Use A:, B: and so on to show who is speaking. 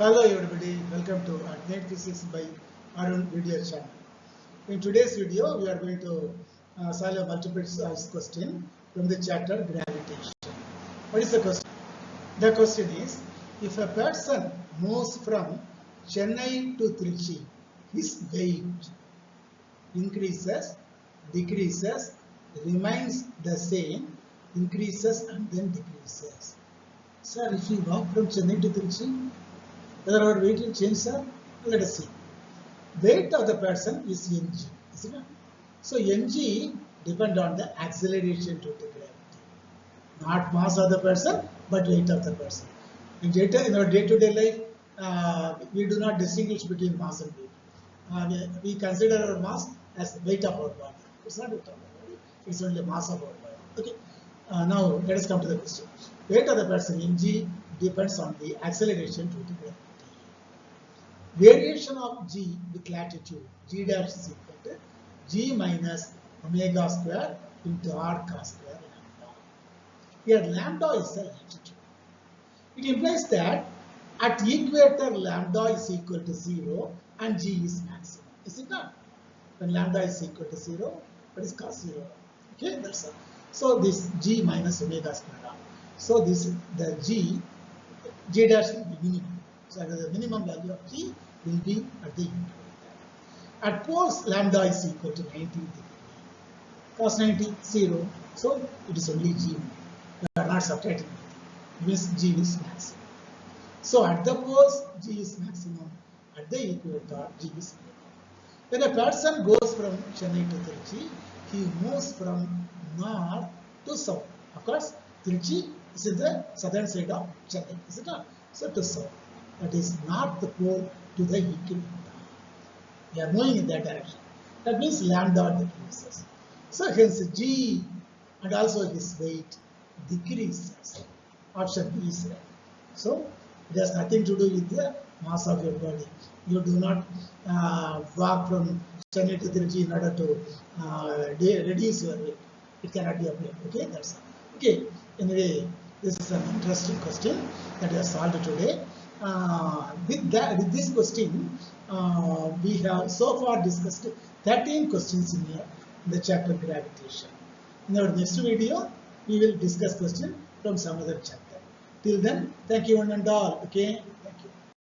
A: Hello everybody, welcome to Advanced Physics by Arun video channel. In today's video, we are going to solve a multiple choice question from the chapter Gravitation. What is the question? The question is, if a person moves from Chennai to Trichy, his weight increases, decreases, remains the same, increases and then decreases. Sir, if we walk from Chennai to Trichy, whether our weight will change, sir? Let us see. Weight of the person is mg, isn't it? So mg depends on the acceleration due to gravity, not mass of the person, but weight of the person. In our day-to-day life, we do not distinguish between mass and weight. We consider our mass as weight of our body. It's not weight of our body; it's only mass of our body. Okay. Now let us come to the question. Weight of the person mg depends on the acceleration due to gravity. Variation of g with latitude, g dash is equal to g minus omega square into r cos square lambda. Here lambda is the latitude. It implies that at equator lambda is equal to 0 and g is maximum. Is it not? When lambda is equal to 0, what is cos 0? Okay, that's all. So this g minus omega square r. So this the g dash will be minimum. So the minimum value of g will be at the equator. At poles, lambda is equal to 90 degrees. Cos 90, 0. So it is only g. We are not subtracting anything. It means g is maximum. So at the poles, g is maximum. At the equator, g is minimum. When a person goes from Chennai to Trichy, he moves from north to south. Of course, Trichy is in the southern side of Chennai, is it not? So to south. That is north pole to the equator. We are moving in that direction. That means lambda decreases. So hence g and also his weight decreases. Option B is right. So it has nothing to do with the mass of your body. You do not walk from Chennai to Trichy in order to reduce your weight. It cannot be applied. Okay, that's all. Okay. Anyway, this is an interesting question that we have solved today. With this question, we have so far discussed 13 questions in the chapter Gravitation. In our next video, we will discuss questions from some other chapter. Till then, thank you one and all. Okay.